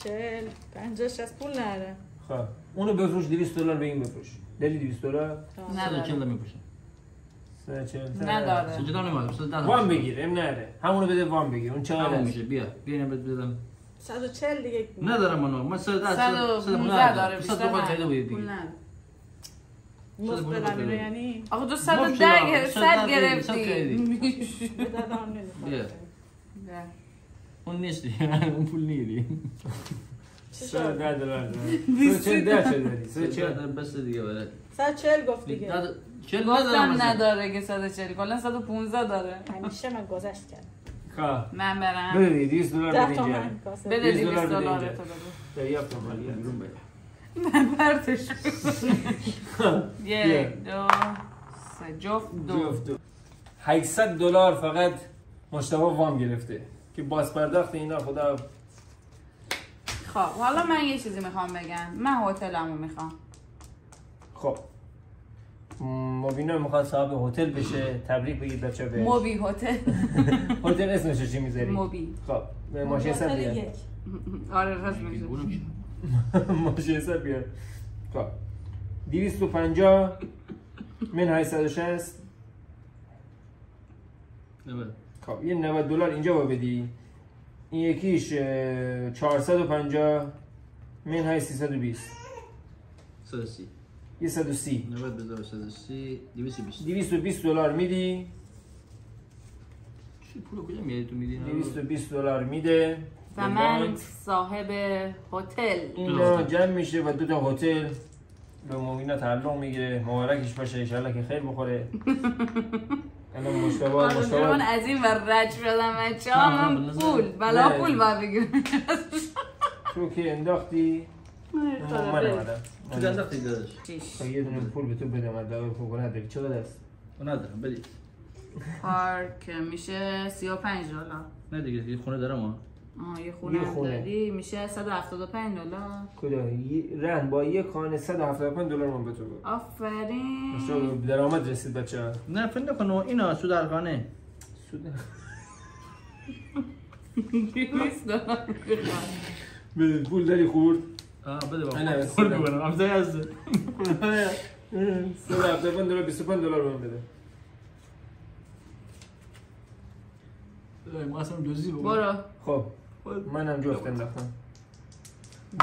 40 50 60 پول ندارم خب اونو بفروش 200 دلار به این بفروش دلی 200 دلار نداره میپوشم نداره سجدا نمیاد وام بگیر ام نره همونو بده وام بگیر اون چقدر میشه بیا اینم بدم 140 دیگه ندارم من 115 داره بیشتر خریده بود دیگه مفت بدم اینو یعنی آخه تو 110 گرفتی بدادم بیا اون نیست اون پول نیری 110 دلار داره 110 بس دیگه برات 140 گفت دیگه 40 گفتم نداره که 140 کلا 115 داره همیشه من گذشت کردم خب من برم بده 200 دلار بده اینجا بده 200 دلار تو بده دریافت مالیات بیرون بده من پرتش 1 2 3 جفت 2 800 دلار فقط مشتبه وام گرفته که باز پرداخت اینا خدا. خب حالا من یه چیزی میخوام بگم من هتلمو میخوام خب مبینا میخواد صاحب هتل بشه. تبریک بگید بچه به موبی هتل. هتل اسمش چی میذاری؟ موبی. خب ماشین حساب بیار. آره راست میگی. ماشین حساب بیار. خب 250 منهای 160. خب یه $90 اینجا با بدی. این یکیش 450 منهای 320. 130 یه 130 90 بذار 130 $220 میدی. چی پول کجا میاری تو میدی؟ $220 میده و من صاحب هتل. اینا جمع میشه و 2 تا هتل به مومینا تعلق میگیره. مبارکش باشه انشالله که خیر بخوره. الان مشتبه من از این ور رد شدم بچه ها. من پول بلا پول باید بگیرم. تو که انداختی من اومدم تو انداختی داداش. یه دونه پول به تو بدم از دقیقه پول نداری. چقدر است؟ ندارم بدید. پارک میشه $35. نه دیگه خونه دارم ها. یه خونه داری میشه $175. کجا؟ رن با یه خانه $175 من به تو بدم. آفرین. ماشاءالله درآمد رسید بچه‌ها. نه فکر نکن اینا سودرخانه. $200 به پول داری خورد؟ بده بابا. نه خورد بکنم. امضا از $175 $25 من بده. ما اصلا جزئی برو. خب منم جفت انداختم.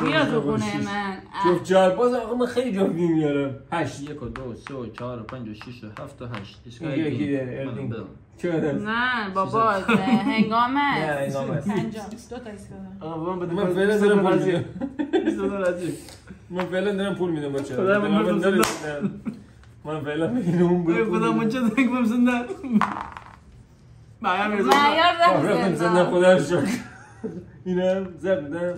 بیا تو خونه من. جفت جار باز آقا من خیلی جفت میارم. 8 1 و 2 3 و 4 و 5 و 6 و 7 و 8 یکی ده اردینگ. چقدر؟ نه بابا هنگام است. نه هنگام است. 50 2 تا ایستادم. من فعلا دارم پول میدم. من فعلا دارم پول میدم بچه‌ها. من فعلا میگم اون بود. خدا من چه دیگه بمسندن. معیار رفت زندان خدا رو شکر. اینم زد نه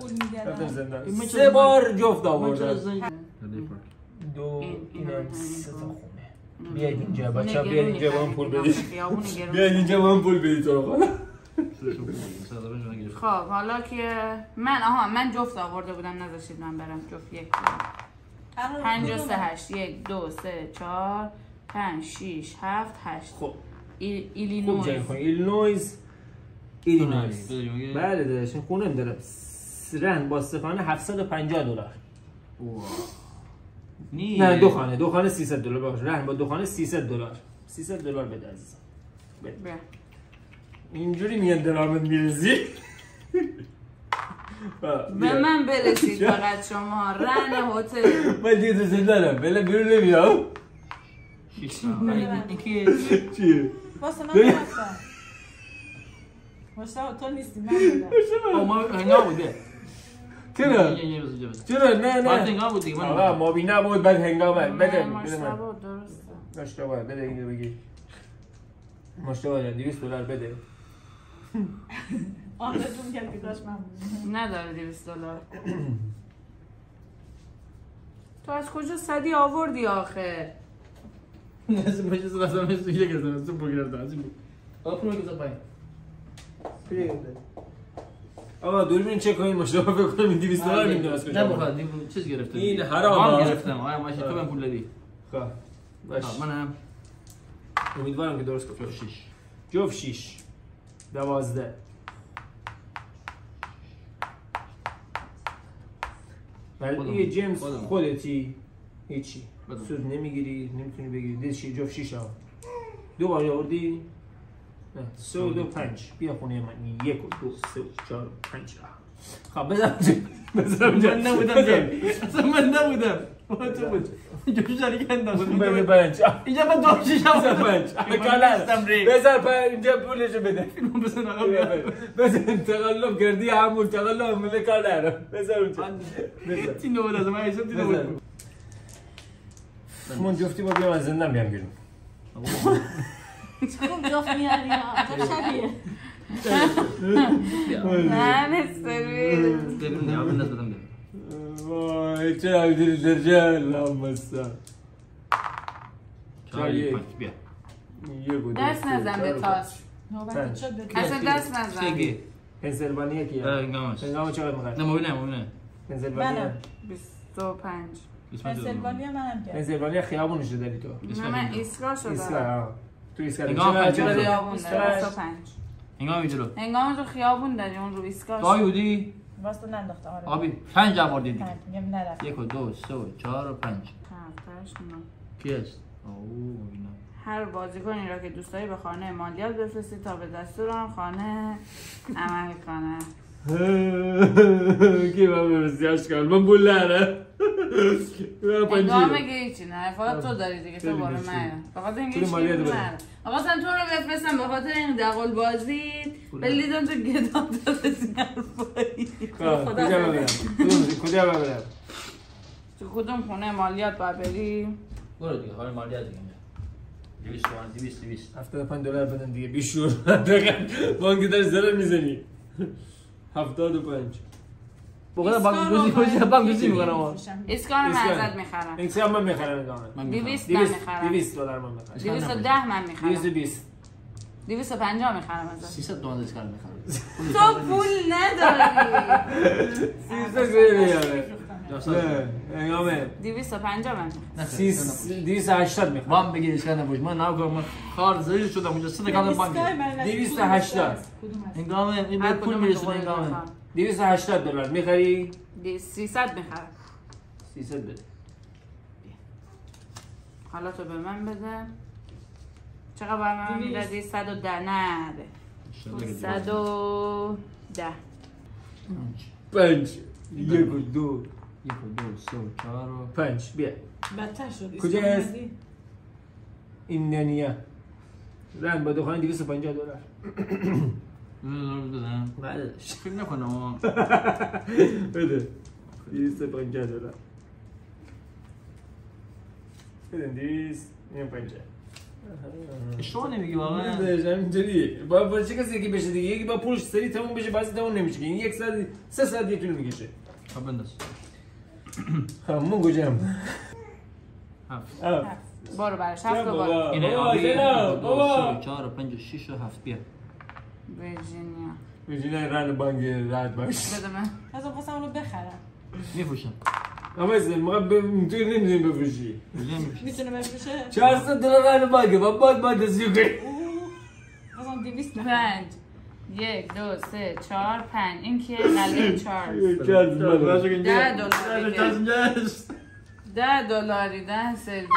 پول میدادم. زندان 3 بار جفت آوردم. 2 اینم 3 تا خونه. بیاید اینجا بچه‌ها بیاید اینجا با من پول بدید. بیاید اینجا با من پول بدید تو خونه. خب حالا که من جفت آورده بودم نذاشتید من برم جفت. 1 5 و 3 8 1 2 3 4 5 6 7 8. خب ایلینویز. بله داداش این خونه داره رن با سفانه $750. نه دو خانه $300 باشه. رن با 2 خانه $300 بده عزیزم. بده. اینجوری میگن درآمد میرسی. به من برسید فقط شما رن هتل. من دیگه تو زندانم بله بیرون نمیام. این که چیه؟ واسه من رفتم. واسه تو نیستی من بودم. ما هنگام بوده. چرا نه بعد هنگام بود دیگه. آقا مابی نبود بعد هنگام بده مشتبه درسته. مشتبه بده اینو بگی. مشتبه جان $200 بده. آرزوم کرد که داشت من بودم. نداره $200. تو از کجا صدی آوردی آخه؟ نه مجلس قسم است یک از تو بگیرد از این بود. آقا که زد پایین. آقا دوربین چک کنین مشتبه فکر کنم این $200 میده از کجا. نه بخواد چیز گرفتم. این حرام گرفتم. آیا ماشین تو من پول دادی؟ خب باش. منم امیدوارم که درست کنم. 6 جفت 6 12 ولی یه جیمز خودتی هیچی سود نمیگیری نمیتونی بگیری. دیدی جفت 6 ها 2 بار آوردی. نه 3 و 2 5 بیا خونه من 1 و 2 3 و 4 و 5. خب بذار من نبودم اصلا من نبودم. تو بود جوش داری که انداختم بده 5 اینجا من 2 6 5 بذار 5 اینجا پولشو بده. بزن آقا بذار تقلب کردی همون تقلب من کار ندارم. بذار اونجا بذار تینو بود از من حساب تینو بود. من جفتی با بیام از زندان بیام بیرون. چون جفت میاری عجب شبیه. نه نستروی ببین یا من نزدم وای چه عقدی درجه لامستا. چای بیا. دست نزن به تاس. نوبت شد به اصلا دست نزن. چگی؟ پنسیلوانیا کیه؟ هنگامش. هنگام چقدر میخوای؟ نه مبینه. پنسیلوانیا 25 پنسیلوانیا منم که پنسیلوانیا خیابونش داری تو. من ایستگاهشو ایستگاه دارم. تو ایستگاه نگاه چرا خیابون داره 25. هنگام اینجا رو هنگام تو خیابون داری اون رو ایستگاهش. جای بودی؟ واسه ننداختم آره آبی 5 جوار دیدی 5 میگم نرفت 1 و 2 3 و 4 و 5 هفتهش نه. کی است؟ اوه اینا هر بازیکنی را که دوست داری به خانه مالیات بفرستی تا به دستور آن خانه عمل کنه. کی من برسیاش کنم من بول نره انگاه مگه هیچی نه فقط تو داری دیگه تو بارو من فقط اینگه هیچی نه آقا تو رو بفرستم به خاطر این دقل بازی بلیدم تو گدام دادسی حرفایی کجا ببرم تو کدوم خونه مالیات باید بری؟ برو دیگه خانه مالیات دیگه 200 $75 بدن دیگه بیشور بانک داری ضرر میزنی 75 بخدا بانک دوزی میکنم اسکان من ازت میخرم اسکان من میخرم ادامه 200 من میخرم $200 من میخرم 210 من میخرم 220 250 میخرم ازت 300 تومن اسکان میخرم تو پول نداری 300 گویه نه انگامه 250 من 280 میخوام وام بگیر اسکان نباش من ناگاه من خار زیر شدم اونجا صد کردم بانک 280 هنگام این به پول میرسونه هنگام $280 میخری 300 میخرم 300 بده حالا تو به من بده چقدر بر من میدادی 110 نه 110 5 1 و 2 1 و 2 3 و 4 و 5 بیا بدتر شد کجا است؟ ایندونیا رند با دخانه $250 بدم بله فکر نکنم بده $250 بدن 250 اشتباه نمیگی واقعا همینجوریه با چه کسی که بشه دیگه یکی با پولش سری تموم بشه بعضی تموم نمیشه این 1 ساعت 3 ساعت یه طول میکشه خب بنداز من کجام 7 برو برش 7 دوباره اینه آبی 1 و 2 3 و 4 و 5 و 6 و 7 بیا ویرجینیا ویرجینیا رند بانک رد باش بده من ازم خواستم اونو بخرم میفروشم اما از ما اینطوری نمیدونیم بفروشی میتونه بفروشه $400 رند بانک با بانک دستیو کنی ازم 200 5 1 2 3 4 5 این کیه قلعه چارلز $10 $10 سرویس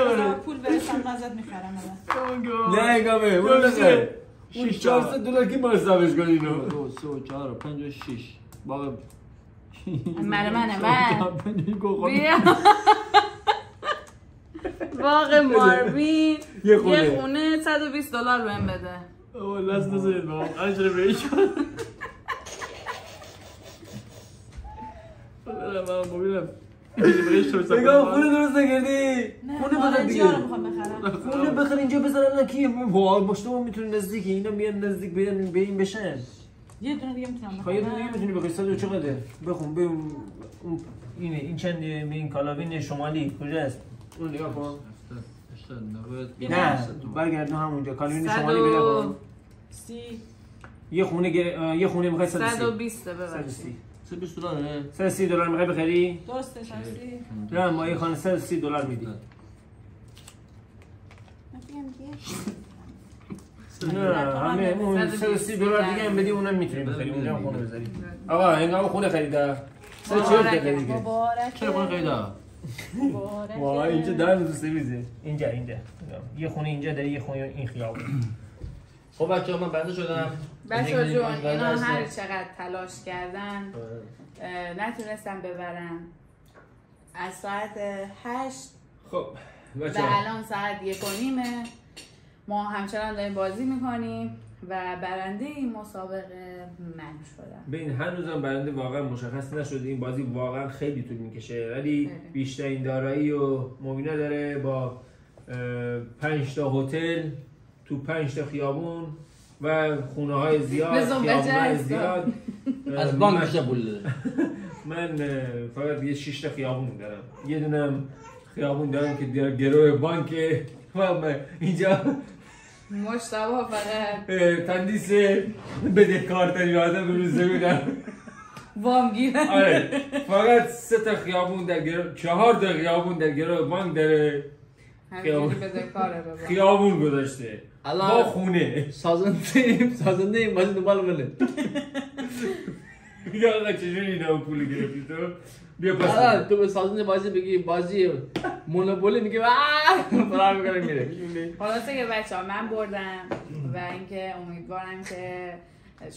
ازم پول برسم ازت میخرم نه گامه اون نخیر اون $400 کی ما حسابش کنی اینو 2 3 و 4 و 5 و 6 باقی منه بیا باغ ماروین یه خونه $120 بهم بده اوه لاز نزدید بابا اجر بهش ببینم نگاه خونه درست نکردی خونه بخر دیگه خونه بخر اینجا بذارن کی وای مشتبه میتونه نزدیکی اینا میان نزدیک به این بشن یه دونه دیگه میتونم خب یه دونه دیگه میتونی بخری 100 چقدره بخون به اینه این چند این کالاوین شمالی کجاست اون نگاه کن 80 نه برگردون همونجا کالاوین شمالی بده 30 یه خونه میخوای 120 ببر $120 $130 میخوای بخری درسته 130 نه ما یه خانه $130 میدی نه همه اون $130 دیگه هم بدی اونم میتونی بخری اونجا هم خونه بذاری آقا هنگام خونه خریده 140 دیگه مبارکه چرا خونه خریده وای اینجا دارم تو سرویسه اینجا یه خونه اینجا داری یه خونه این خیابون خب بچه‌ها من بنده شدم بچه‌ها جون اینا هر چقدر تلاش کردن نتونستم ببرن از ساعت 8 خب و الان ساعت 1:30 ما همچنان داریم بازی میکنیم و برنده این مسابقه من شدم ببین هنوزم برنده واقعا مشخص نشده این بازی واقعا خیلی طول میکشه ولی بیشترین دارایی و مبینا داره با 5 تا هتل تو 5 تا خیابون و خونه های زیاد خیابون زیاد از بانک بیشتر پول داره من فقط یه 6 تا خیابون دارم یه دونم خیابون دارم که گروه بانکه و اینجا مشتبه فقط تندیس بدهکارترین آدم روز زمینم وام گیرن. آره فقط 3 تا خیابون در گرو 4 تا خیابون در گرو بانک داره. همینجوری بده کاره بابا. خیابون گذاشته با خونه. سازنده این بازی دنبال منه. میگه آقا چجوری اینا پول گرفتی تو؟ بیا پس آره تو به سازنده بازی بگی بازی مونوپولی میگه فرار میکنه میره. خلاصه که بچه‌ها من بردم و اینکه امیدوارم که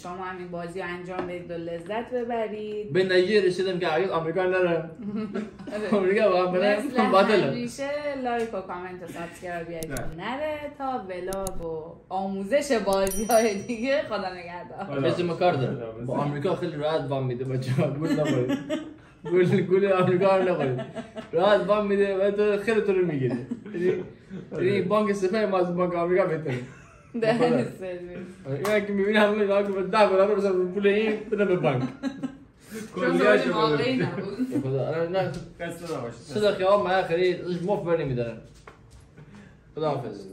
شما هم این بازی رو انجام بدید و لذت ببرید. به نتیجه رسیدم که اگه آمریکا نره آمریکا واقعا بره باطله. همیشه لایک و کامنت و سابسکرایب بیارید نره تا ولاگ و آموزش بازی‌های دیگه. خدا نگهدار. مثل ما کار داره با آمریکا خیلی راحت وام میده بچه‌ها. گول نخورید. گول آمریکا رو نخورید. راحت وام میده و تو خیلی تو رو میگیره. یعنی بانک سپاه ما از بانک آمریکا بهتره. دهن سرویس. اینا که میبینه همون راحت $10 بزن پول این بده به بانک. کلیه‌اش واقعی نبود. خدا نه قصد نباشه. صدا خیام ما خرید مفت برنمیدارن. خداحافظ.